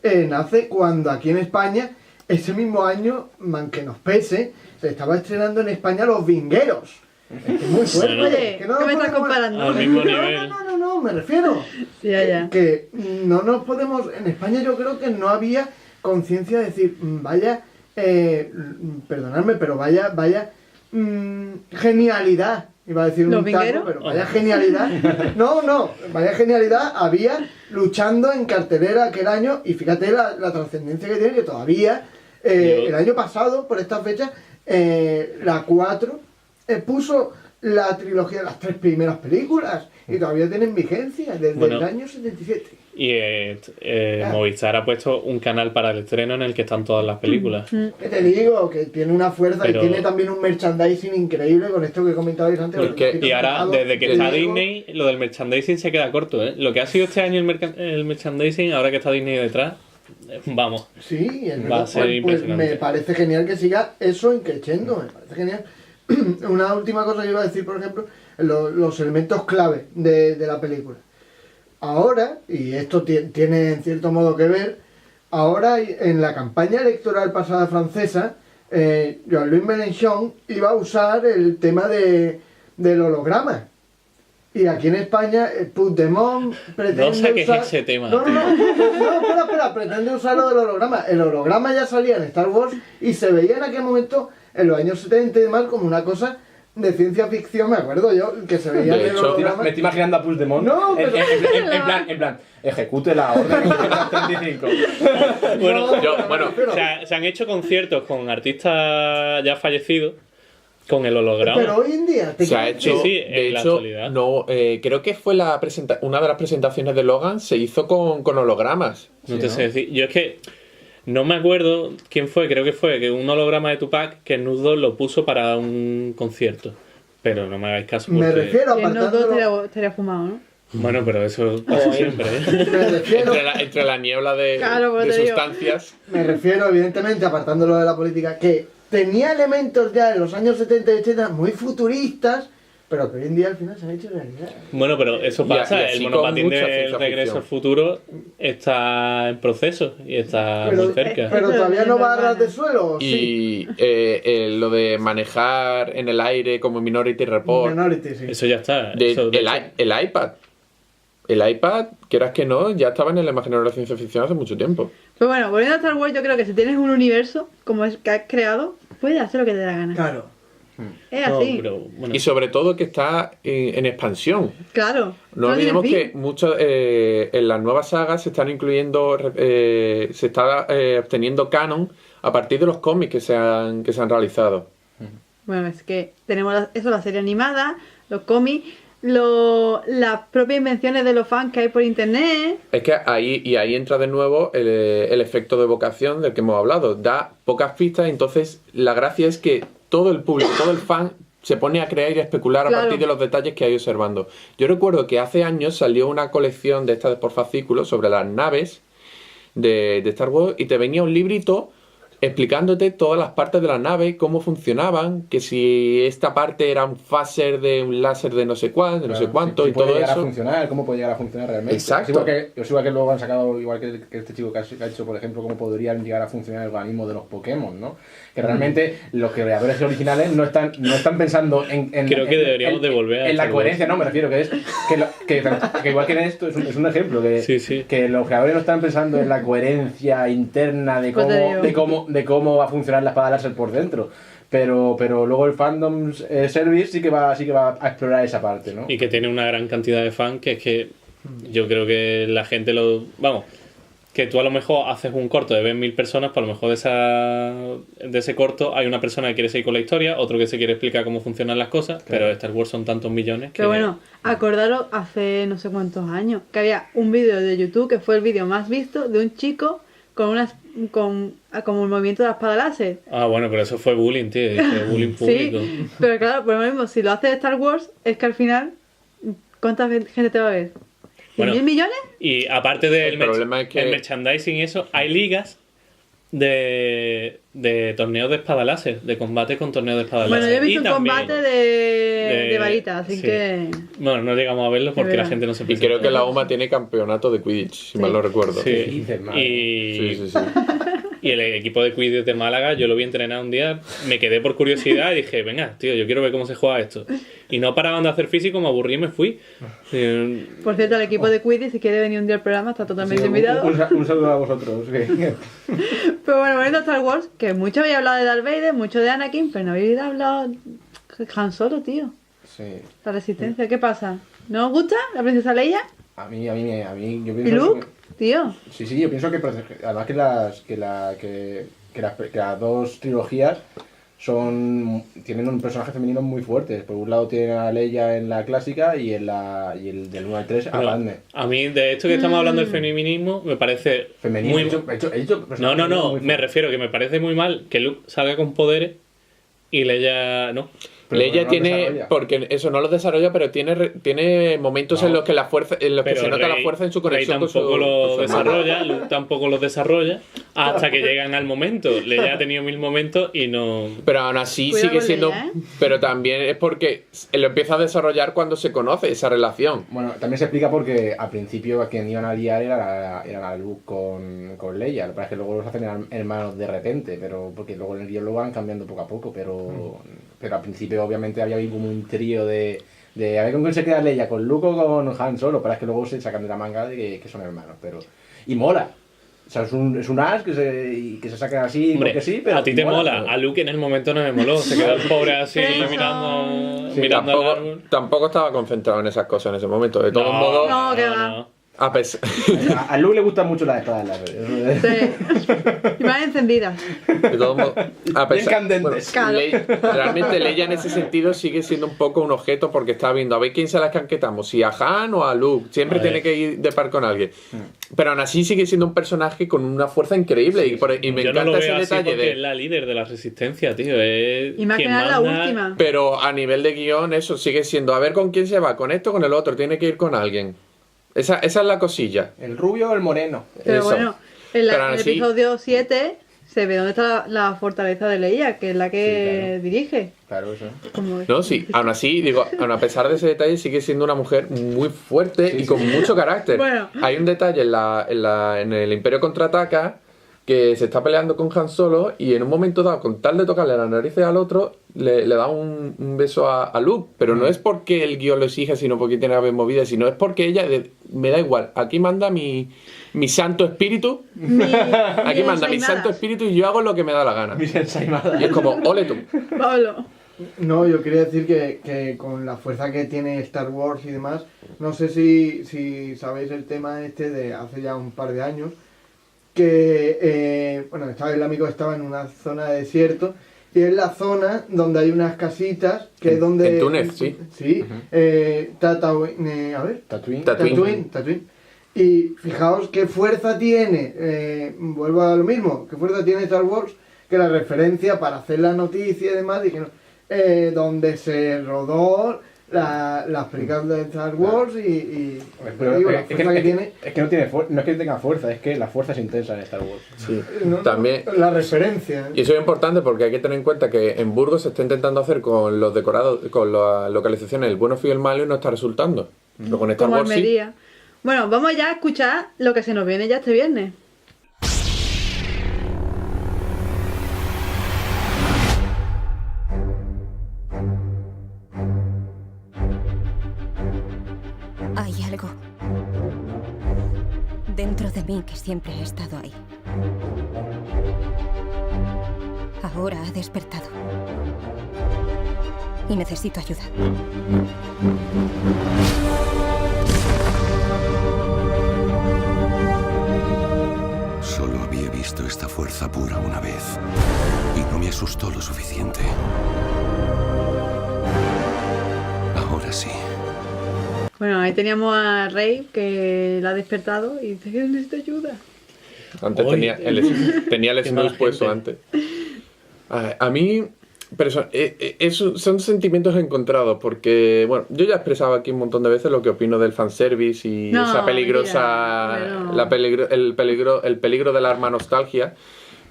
nace cuando aquí en España, ese mismo año, aunque nos pese, se estaba estrenando en España Los Vingueros. Es muy fuerte. Oye, ¿qué me estás comparando? Al mismo nivel. No, me refiero. Sí, ya. Que no nos podemos... En España yo creo que no había conciencia de decir, vaya, perdonadme, pero vaya genialidad. Iba a decir un taco, pero vaya genialidad. Vaya genialidad había luchando en cartelera aquel año y fíjate la trascendencia que tiene, que todavía el año pasado, por esta fecha, la 4 puso la trilogía de las 3 primeras películas y todavía tienen vigencia desde el año 77. Y Movistar ha puesto un canal para el estreno en el que están todas las películas. Que te digo, que tiene una fuerza y tiene también un merchandising increíble con esto que comentabais antes. Y ahora, desde que está Disney, lo del merchandising se queda corto, ¿eh? Lo que ha sido este año el merchandising, ahora que está Disney detrás, vamos. Sí, va a ser impresionante. Me parece genial que siga eso increciendo, me parece genial. Una última cosa que iba a decir, por ejemplo, los elementos clave de la película. Ahora, y esto tiene en cierto modo que ver, ahora en la campaña electoral pasada francesa, Jean-Luc Mélenchon iba a usar el tema del holograma. Y aquí en España, Puigdemont pretende No saques usar... ese tema, No, tío. espera, pretende usar lo del holograma. El holograma ya salía en Star Wars y se veía en aquel momento, en los años 70 y demás, como una cosa de ciencia ficción, me acuerdo yo, que se veía De en el hecho, holograma. Me estoy imaginando a Puigdemont No, pero- en plan, ejecute la orden 35. Bueno, Pero- se han hecho conciertos con artistas ya fallecidos con el holograma. Pero hoy en día... Se ha hecho, Sí, de en la hecho, actualidad. no, creo que fue una de las presentaciones de Logan se hizo con hologramas. No te sé decir. Yo es que no me acuerdo quién fue, creo que fue que un holograma de Tupac que Snoop Dogg lo puso para un concierto. Pero no me hagáis caso porque... Me refiero, Que no todo apartándolo... estaría fumado, ¿no? Bueno, pero eso pasa siempre, ¿eh? Me refiero... Entre la niebla de, Claro, pues de te digo. sustancias. Me refiero, evidentemente, apartándolo de la política, que tenía elementos ya en los años 70 y 80 muy futuristas, pero que hoy en día al final se han hecho realidad. Bueno, pero eso Y a- pasa. y así El con monopatín mucha de ciencia Regreso ficción. al Futuro está en proceso y está muy cerca. Pero todavía no va a ras de suelo, ¿o Y sí. lo de manejar en el aire como Minority Report. Minority, sí. Eso ya está. De- Eso, de el, hecho, el iPad. El iPad, quieras que no, ya estaba en el imaginario de la ciencia ficción hace mucho tiempo. Pero bueno, volviendo a Star Wars, yo creo que si tienes un universo como es que has creado, puedes hacer lo que te dé la gana. Claro. Es no, así. pero, bueno, Y sobre todo que está en expansión. Claro. No olvidemos que muchos en las nuevas sagas se están incluyendo, se está obteniendo canon a partir de los cómics que se han realizado. Bueno, es que tenemos la serie animada, los cómics, las propias invenciones de los fans que hay por internet. Es que ahí entra de nuevo el efecto de evocación del que hemos hablado. Da pocas pistas, entonces la gracia es que todo el público, todo el fan se pone a creer y a especular a Claro. partir de los detalles que hay observando. Yo recuerdo que hace años salió una colección de estas por fascículos sobre las naves de Star Wars y te venía un librito explicándote todas las partes de la nave, cómo funcionaban, que si esta parte era un phaser de un láser de no sé cuál, de no sé cuánto si y puede todo llegar a eso. funcionar, cómo puede llegar a funcionar realmente. Exacto. Es igual que luego han sacado, igual que este chico que ha hecho, por ejemplo, cómo podrían llegar a funcionar el organismo de los Pokémon, ¿no? Que realmente los creadores originales no están pensando en Creo que deberíamos de volver a en la Star coherencia, Wars. no, me refiero que es que igual que en esto es un ejemplo que, Sí, sí. que los creadores no están pensando en la coherencia interna de Pues te cómo va a funcionar la espada láser por dentro. Pero luego el fandom service sí que va a explorar esa parte, ¿no? y que tiene una gran cantidad de fans que es que yo creo que la gente vamos, que tú a lo mejor haces un corto de 1000 personas, pues a lo mejor de ese corto hay una persona que quiere seguir con la historia, otro que se quiere explicar cómo funcionan las cosas, pero Star Wars son tantos millones que... Pero bueno, acordaros hace no sé cuántos años que había un vídeo de YouTube que fue el vídeo más visto de un chico como el movimiento de la espada láser. Ah, bueno, pero eso fue bullying, tío, fue bullying público. Sí, pero claro, por lo mismo, si lo hace Star Wars, es que al final, ¿cuánta gente te va a ver? Bueno, ¿100.000 millones? Y aparte del El problema es que- el merchandising y eso, hay ligas de torneos de espada láser, de combate con torneos de espada Bueno, láser. yo he visto Y un también combate de varitas, así sí. que... Bueno, no llegamos a verlo porque Es la verdad. gente no se Y presenta. creo que la UMA tiene campeonato de Quidditch, si mal no recuerdo. Sí. dices, madre? Y, Sí, sí, sí. y el equipo de Quidditch de Málaga, yo lo vi entrenar un día, me quedé por curiosidad y dije, venga, tío, yo quiero ver cómo se juega esto. Y no paraban de hacer físico, me aburrí y me fui. Por cierto, el equipo de Quidditch, si quiere venir un día al programa, está totalmente Sí, invitado. un saludo a vosotros. Pero bueno, volviendo a Star Wars, que mucho habéis hablado de Darth Vader, mucho de Anakin, pero no habéis hablado de Han Solo, tío. Sí. La resistencia, ¿qué pasa? ¿No os gusta la princesa Leia? A mí, yo ¿Y pienso Luke? Tío. Sí, yo pienso que además que las dos trilogías tienen un personaje femenino muy fuerte. Por un lado tienen a Leia en la clásica y el del 1 al 3 a Pero Padme. a mí, de esto que estamos hablando del feminismo, me parece Femenino. muy... He dicho No, muy me fuerte. refiero que me parece muy mal que Luke salga con poderes y Leia no. Pero Leia no lo tiene, desarrolla. porque eso no lo desarrolla, pero tiene momentos No. en los que Pero se nota la Rey- fuerza en su Rey conexión con su, tampoco con lo su hermano. desarrolla, Luke tampoco lo desarrolla, hasta que llegan al momento. Leia ha tenido 1000 momentos y no... Pero aún así Cuidado sigue con siendo. Leia, ¿eh? Pero también es porque lo empieza a desarrollar cuando se conoce esa relación. Bueno, también se explica porque al principio a quien iban a liar era a Luke con Leia. Lo que pasa es que luego los hacen hermanos de repente, pero porque luego en el guión lo van cambiando poco a poco, pero al principio obviamente había como un trío de De a ver con quién se queda Leia, con Luke o con Han Solo, para que luego se sacan de la manga de que son hermanos, pero... Y mola. O sea, es un as que se saca así Hombre, porque sí, pero... a ti te mola. A Luke en el momento no me moló. Se quedó el pobre así mirando, Sí, mirando al árbol. tampoco estaba concentrado en esas cosas en ese momento. De todos modos, No, que va. a pesar... A Luke le gustan mucho las espadas láser. Sí. Y más encendidas. De todos modos, a Bien pesar, candentes. Claro. Realmente Leia en ese sentido sigue siendo un poco un objeto porque está viendo a ver quién se la canquetamos, si a Han o a Luke. Siempre A ver. tiene que ir de par con alguien. Pero aún así sigue siendo un personaje con una fuerza increíble y me Yo no encanta lo ese veo así detalle porque es de... la líder de la resistencia, tío. Es Y más que quien nada la manda- última. Pero a nivel de guión eso sigue siendo a ver con quién se va, con esto o con el otro, tiene que ir con alguien. Esa es la cosilla. El rubio o el moreno. Pero Eso. bueno, en Pero aún el así- episodio 7 se ve dónde está la fortaleza de Leia, que es la que Sí, claro. dirige. Claro, eso. Como- No, sí, aún así, digo, aún a pesar de ese detalle, sigue siendo una mujer muy fuerte y con mucho carácter. Bueno. Hay un detalle en el Imperio Contraataca que se está peleando con Han Solo y en un momento dado, con tal de tocarle las narices al otro, le da un beso a Luke. Pero no es porque el guión lo exige, sino porque tiene que haber movida, sino es porque ella, me da igual, aquí manda mi santo espíritu, aquí manda mi santo espíritu y yo hago lo que me da la gana. Mis ensaimadas. Y es como, ole tú. Pablo. No, yo quería decir que con la fuerza que tiene Star Wars y demás, no sé si sabéis el tema este de hace ya un par de años, que, bueno, el amigo estaba en una zona de desierto y es la zona donde hay unas casitas, que es donde... En Túnez, sí. Sí, Tatooine, a ver... Tatooine. Tatooine. Y fijaos qué fuerza tiene, vuelvo a lo mismo, qué fuerza tiene Star Wars, que la referencia para hacer la noticia y demás, dijeron, donde se rodó las películas de Star Wars y Pero digo, la es fuerza que tiene, es que no tiene no es que tenga fuerza, es que la fuerza es intensa en Star Wars. Sí. no, También... la referencia. Y eso es importante porque hay que tener en cuenta que en Burgos se está intentando hacer con los decorados, con las localizaciones el bueno, feo y el malo y no está resultando. Pero con Star Como Wars sí. Almería. Bueno, vamos ya a escuchar lo que se nos viene ya este viernes. Hay algo dentro de mí que siempre ha estado ahí. Ahora ha despertado. Y necesito ayuda. Solo había visto esta fuerza pura una vez y no me asustó lo suficiente. Ahora sí. Bueno, ahí teníamos a Rey que la ha despertado y dice que necesita ayuda. Antes Uy. tenía el Qué mala snooze puesto gente. antes. A mí, pero son sentimientos encontrados porque, bueno, yo ya he expresado aquí un montón de veces lo que opino del fanservice y No, esa peligrosa, mentira, pero- el peligro del arma nostalgia,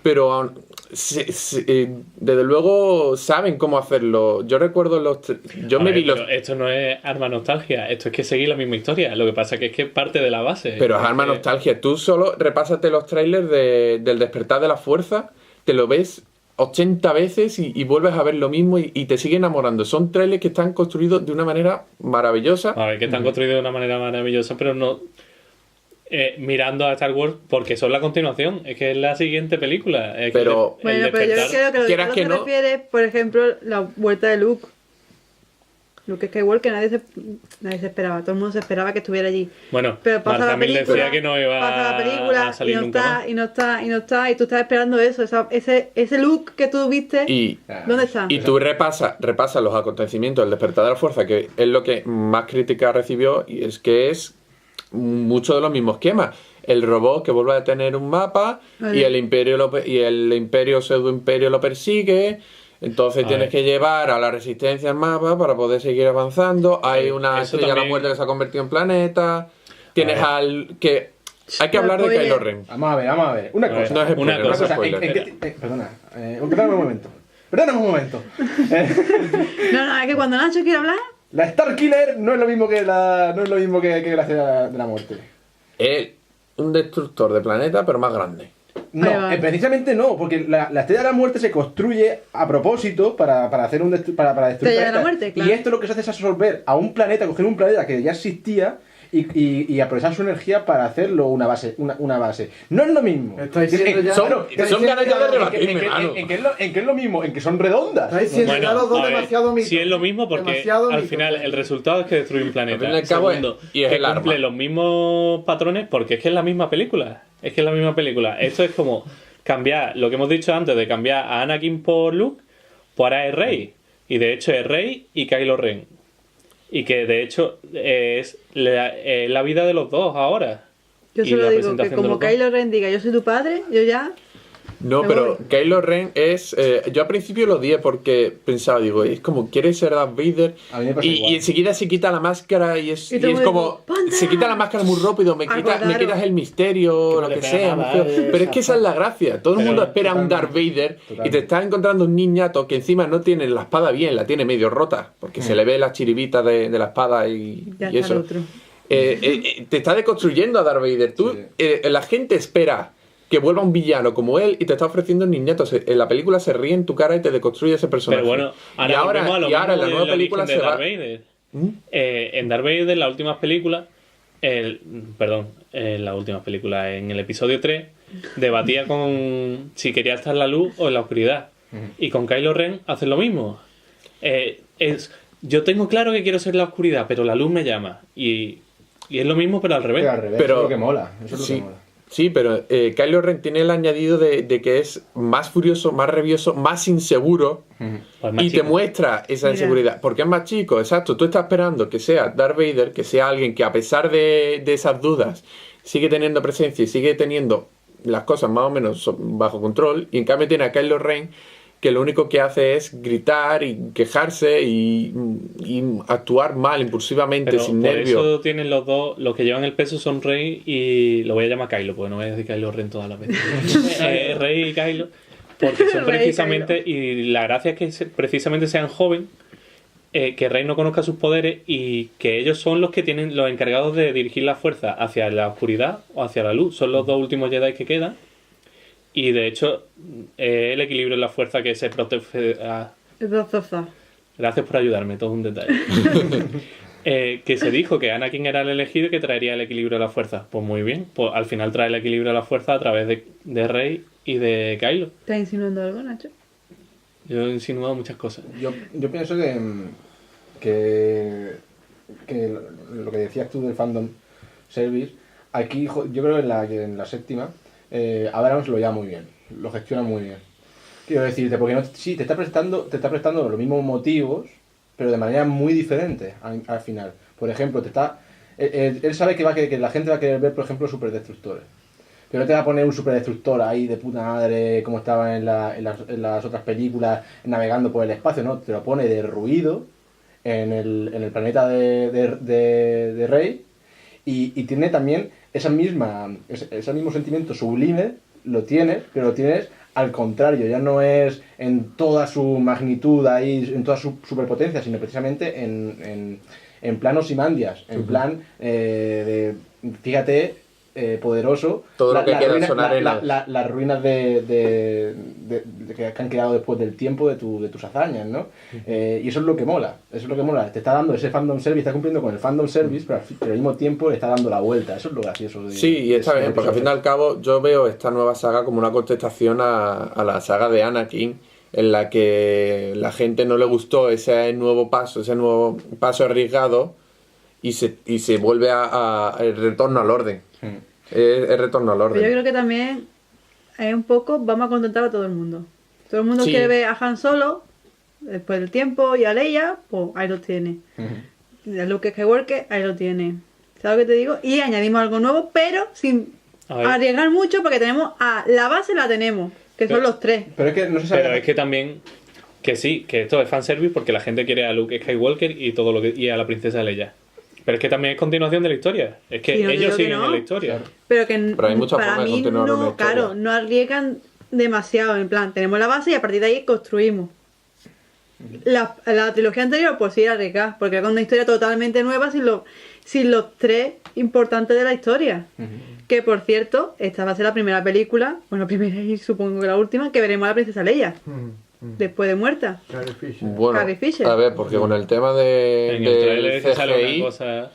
pero desde luego saben cómo hacerlo. Yo recuerdo yo A me ver, vi los... pero esto no es arma nostalgia, esto es que seguir la misma historia. Lo que pasa que es que es parte de la base. Pero es arma Que- nostalgia. Tú solo repásate los trailers del Despertar de la Fuerza, te lo ves 80 veces y vuelves a ver lo mismo y te sigue enamorando. Son trailers que están construidos de una manera maravillosa. A ver, que están construidos de una manera maravillosa, pero no mirando a Star Wars porque son la continuación. Es que es la siguiente película. Es que Pero- el Bueno, pero yo despertar- creo que lo quieras que que se no. refiere, por ejemplo, la vuelta de Luke. Luke Skywalker, nadie se esperaba, todo el mundo se esperaba que estuviera allí. Bueno, Pero pasa Mark la Hamill película, decía que no iba pasa la película a salir y no nunca está, más. y no está, y no está, y tú estás esperando eso, ese look que tú viste, Y, ¿dónde está? y tú repasas los acontecimientos del Despertar de la Fuerza, que es lo que más crítica recibió, y es que es mucho de los mismos esquemas. El robot que vuelve a tener un mapa y el imperio pseudo imperio lo persigue. Entonces A tienes ver. que llevar a la resistencia al mapa para poder seguir avanzando. Hay una eso estrella de la también. muerte que se ha convertido en planeta. Tienes al que hay que hablar de Spoiler. Kylo Ren. Vamos a ver. Una A ver, cosa. No es spoiler, una no es cosa, spoiler. Perdona, perdóname un momento. Perdóname un momento. No, es que cuando Nacho quiere hablar, La Star Killer no es lo mismo que la estrella de la muerte. Es un destructor de planeta, pero más grande. No, Ahí va. precisamente no, porque la Estrella de la Muerte se construye a propósito para hacer para destruir Estrella de la planetas. Muerte, claro. Y esto lo que se hace es absorber a un planeta, coger un planeta que ya existía y aprovechar su energía para hacerlo una base. No es lo mismo. Está diciendo ya- Son ganas ya de en rebatirme, mano. que es lo mismo, en que son redondas. Está diciendo ya los dos a ver, demasiado mitos. sí es lo mismo porque Demasiado al mitos. final el resultado es que destruye un planeta. Al fin y al cabo Segundo, y es que el arma. cumple los mismos patrones porque es que es la misma película. Esto es como cambiar, lo que hemos dicho antes de cambiar a Anakin por Luke, pues ahora es Rey. Y de hecho es Rey y Kylo Ren. Y que de hecho es la vida de los dos ahora. Yo Y solo la digo que presentación de como los dos. Kylo Ren diga yo soy tu padre, yo ya... No, Me pero voy. Kylo Ren es... yo al principio lo odié porque pensaba, digo, es como, quiere ser Darth Vader A mí me pasa igual. y enseguida se quita la máscara y es, Y y todo el es mundo como... digo, "Panda". Se quita la máscara muy rápido, me Claro. quitas el misterio, Que no lo le que pega sea. nada, muy feo. Pero es que esa es la gracia. Todo el Pero mundo espera un Darth Vader y Totalmente. te estás encontrando un niñato que encima no tiene la espada bien, la tiene medio rota, porque se le ve las chiribitas de la espada y Ya y está el eso. otro. Te está deconstruyendo a Darth Vader. Tú, la gente espera que vuelva un villano como él y te está ofreciendo un niñato. En la película se ríe en tu cara y te deconstruye ese personaje. Pero bueno, y ahora, volvemos a lo y ahora en la mismo nueva del película origen se de va... Darth Vader. ¿Mm? En Darth Vader, en las últimas películas, en las últimas películas, en el episodio 3, debatía con si quería estar en la luz o en la oscuridad. Y con Kylo Ren hacen lo mismo. Yo tengo claro que quiero ser la oscuridad, pero la luz me llama. Y es lo mismo, pero al revés. Pero al revés, Pero- eso es lo que mola. Eso es lo Sí, que mola. sí, pero Kylo Ren tiene el añadido de que es más furioso, más rabioso, más inseguro Pues más y chico. te muestra esa Mira. inseguridad. Porque es más chico, exacto. Tú estás esperando que sea Darth Vader, que sea alguien que a pesar de esas dudas sigue teniendo presencia y sigue teniendo las cosas más o menos bajo control. Y en cambio tiene a Kylo Ren que lo único que hace es gritar y quejarse y actuar mal, impulsivamente, Pero sin por nervios. eso tienen los dos, los que llevan el peso son Rey y lo voy a llamar Kylo, porque no voy a decir Kylo Ren todas las veces. Rey y Kylo, porque son Rey y precisamente, y la gracia es que precisamente sean jóvenes, que Rey no conozca sus poderes y que ellos son los que tienen los encargados de dirigir la fuerza hacia la oscuridad o hacia la luz. Son los dos últimos Jedi que quedan. Y de hecho, el equilibrio en la fuerza que se protege. Gracias por ayudarme, todo un detalle. Que se dijo que Anakin era el elegido y que traería el equilibrio a la fuerza. Pues muy bien, pues al final trae el equilibrio a la fuerza a través de Rey y de Kylo. ¿Estás insinuando algo, Nacho? Yo he insinuado muchas cosas. Yo pienso que lo que decías tú del fandom service, aquí yo creo que en la séptima Abrams lo lleva muy bien, lo gestiona muy bien. Quiero decirte, porque sí, te está prestando los mismos motivos, pero de manera muy diferente al final. Por ejemplo, él sabe que la gente va a querer ver, por ejemplo, superdestructores. Pero no te va a poner un superdestructor ahí de puta madre como estaba en las otras películas navegando por el espacio, no, te lo pone de ruido en el planeta de Rey y tiene también ese mismo sentimiento sublime, lo tienes, pero lo tienes al contrario, ya no es en toda su magnitud ahí, en toda su superpotencia, sino precisamente en plan Ozymandias, en plan fíjate, poderoso, Todo lo que queda sonar en las ruinas que han quedado después del tiempo de tus hazañas, ¿no? Y eso es lo que mola, te está dando ese fandom service, está cumpliendo con el fandom service, pero al mismo tiempo le está dando la vuelta, eso es lo gracioso. Sí, y está bien, porque al fin y al cabo yo veo esta nueva saga como una contestación a la saga de Anakin, en la que la gente no le gustó ese nuevo paso arriesgado y se vuelve a el retorno al orden. Es retorno al orden. Pero yo creo que también es un poco, vamos a contentar a todo el mundo. Todo el mundo Sí. quiere ver a Han Solo después del tiempo y a Leia, pues ahí lo tiene. A Luke Skywalker, ahí lo tiene. ¿Sabes lo que te digo? Y añadimos algo nuevo, pero sin A ver. arriesgar mucho porque tenemos la base la tenemos, que son los tres. Pero es que no se sabe. Pero es que también, que sí, que esto es fanservice porque la gente quiere a Luke Skywalker y todo y a la princesa Leia. Pero es que también es continuación de la historia. Es que Sí, no digo ellos que siguen no. en la historia. Pero que Pero hay muchas para formas de mí continuar una no, historia. claro, no arriesgan demasiado. En plan, tenemos la base y a partir de ahí construimos. La trilogía anterior, pues sí, era arriesgada, porque era con una historia totalmente nueva sin los 3 importantes de la historia. Que por cierto, esta va a ser la primera película, bueno, primera y supongo que la última, que veremos a la princesa Leia. Después de muerta. Carrie Fisher. Bueno, Carrie Fisher. a ver, porque con el tema de En el trailer del sale una CGI, cosa...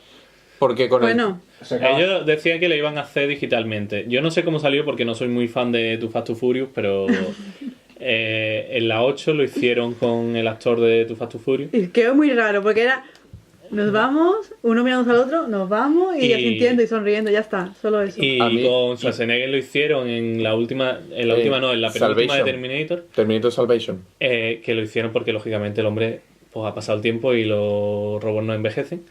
porque con Bueno, Ellos decían que lo iban a hacer digitalmente. Yo no sé cómo salió porque no soy muy fan de Too Fast Too Furious, pero en la 8 lo hicieron con el actor de Too Fast Too Furious. y quedó muy raro, porque era... Nos vamos, uno mirando al otro, nos vamos y, Y- asintiendo y sonriendo, ya está, solo eso. Y A mí- con Schwarzenegger lo hicieron en la última, en la penúltima de Salvation. Terminator, Terminator Salvation. que lo hicieron porque lógicamente el hombre pues ha pasado el tiempo y los robots no envejecen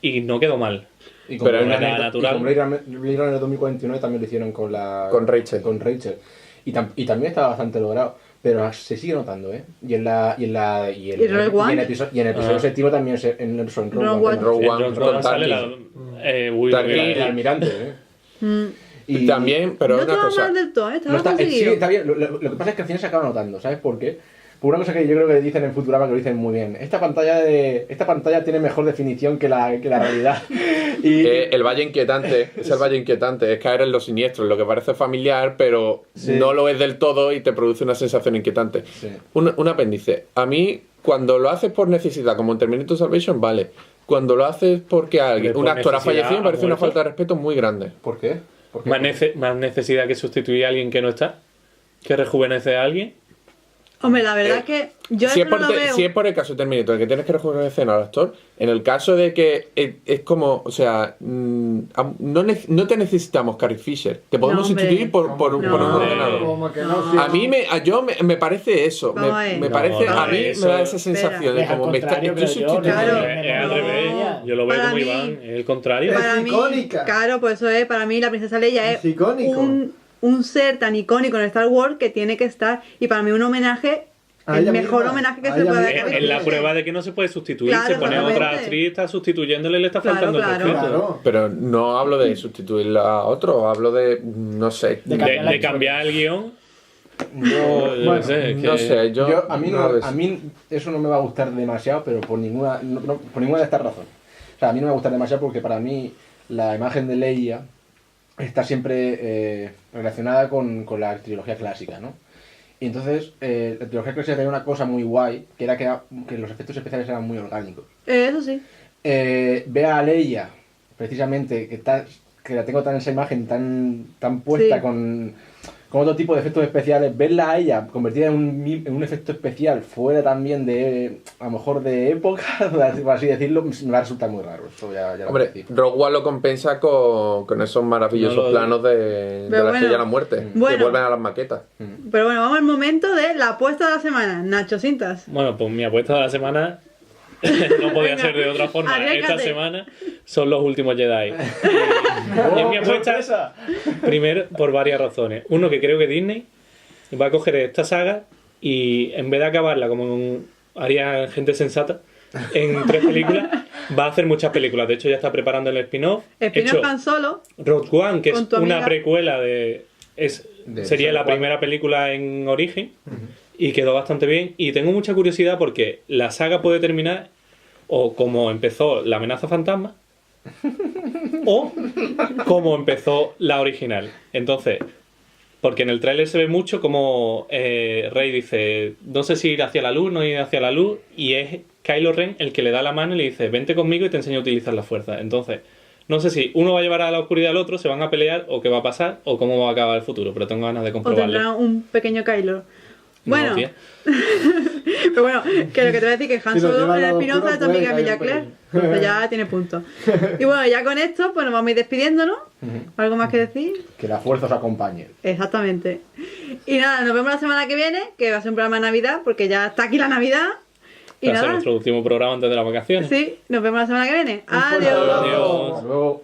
y no quedó mal. Y Pero era Blade natural. Y con Blade Runner 2049 también lo hicieron con Rachel. Con Rachel. Y también estaba bastante logrado. Pero se sigue notando, ¿eh? Y en Rogue One? el episodio séptimo también en Rogue Rogue One. One. En Rogue En One Rogue con One sale Tarkin. Will Tarkin. Wheeler. El almirante, ¿eh? Mm. Y también, pero No una estaba cosa. mal del todo, estaba No está, sí, conseguido. está bien. Lo que pasa es que al final se acaba notando, ¿sabes por qué? Por una cosa que yo creo que dicen en Futurama, que lo dicen muy bien. Esta pantalla tiene mejor definición que la realidad. Y El valle inquietante, es el valle inquietante, es caer en lo siniestro, en lo que parece familiar, pero Sí. no lo es del todo y te produce una sensación inquietante. Sí. Un apéndice. A mí, cuando lo haces por necesidad, como en Terminator Salvation, vale. Cuando lo haces porque alguien, Por un actor ha necesidad, fallecido, me parece ha una muerto. falta de respeto muy grande. ¿Por qué? ¿Por qué? Más necesidad que sustituir a alguien que no está, que rejuvenece a alguien. Hombre, la verdad es que yo Si eso es, no lo veo. si es por el caso de Terminator, que tienes que rejuvenecer al actor, en el caso de que es como, o sea, no te necesitamos Carrie Fisher, te podemos No, hombre. sustituir por un No. ordenador. Como que No. sí. A mí me parece eso, Vamos a ver. me parece, No, a mí eso- me da esa sensación de Es al como me contrario, estoy creo yo, sustituyendo. Claro. Es al revés. Yo lo veo Para como mí- Iván, es el contrario. Es Para mí, icónica. claro, pues eso es, para mí la princesa Leia Es es icónico. un ser tan icónico en Star Wars que tiene que estar, y para mí un homenaje, A el ella mejor misma, homenaje que a se ella puede misma. hacer. Es la prueba de que no se puede sustituir. Claro, se pone a otra exactamente. actriz, está sustituyéndole y le está Claro, faltando el claro. respeto. Claro. Pero no hablo de sustituirla a otro, hablo de, no sé. De cambiar el guión. Yo- Yo bueno, no sé, No que- sé, a mí eso no me va a gustar demasiado, pero por ninguna de estas razones. O sea, a mí no me va a gustar demasiado porque para mí la imagen de Leia está siempre relacionada con la trilogía clásica, ¿no? Y entonces la trilogía clásica tenía una cosa muy guay, que era que los efectos especiales eran muy orgánicos. Eso sí. Ve a Leia, precisamente, que la tengo tan en esa imagen tan puesta Sí. con otro tipo de efectos especiales, verla a ella convertida en un efecto especial fuera también de, a lo mejor de época, por así decirlo, me va a resultar muy raro. Eso ya lo Hombre, voy a decir. Rogue One lo compensa con esos maravillosos No lo- planos de Pero la bueno. estrella de la muerte, Bueno. que vuelven a las maquetas. Pero bueno, vamos al momento de la apuesta de la semana. Nacho Cintas. Bueno, pues mi apuesta de la semana no podía Venga, ser de otra forma. arriésgate. Esta semana son los últimos Jedi. Y es mi apuesta primero por varias razones. Uno, que creo que Disney va a coger esta saga y en vez de acabarla como haría gente sensata en 3 películas, va a hacer muchas películas. De hecho, ya está preparando el spin-off. Spin-off Hecho Han Solo. Rogue One, que con es tu una amiga. precuela sería la Rogue One. primera película en origen y quedó bastante bien. Y tengo mucha curiosidad porque la saga puede terminar o como empezó La amenaza fantasma o como empezó la original. Entonces, porque en el tráiler se ve mucho como Rey dice, no sé si ir hacia la luz, no ir hacia la luz, y es Kylo Ren el que le da la mano y le dice, vente conmigo y te enseño a utilizar la fuerza. Entonces, no sé si uno va a llevar a la oscuridad al otro, se van a pelear, o qué va a pasar, o cómo va a acabar el futuro, pero tengo ganas de O comprobarlo. tendrá un pequeño Kylo. No, Bueno, tía. pero bueno, que lo que te voy a decir que Han Si lo Solo lleva en al el lado spin-off de oscuro, tu amiga puede Emilia caer Claire. un Entonces ya tiene punto. Y bueno, ya con esto, pues nos vamos a ir despidiéndonos. ¿Algo más que decir? Que la fuerza os acompañe. Exactamente. Y nada, nos vemos la semana que viene, que va a ser un programa de Navidad, porque ya está aquí la Navidad. Y Va a ser nada, nuestro último programa antes de las vacaciones. sí, nos vemos la semana que viene. Un fuerte Adiós. abrazo. Adiós. Hasta luego.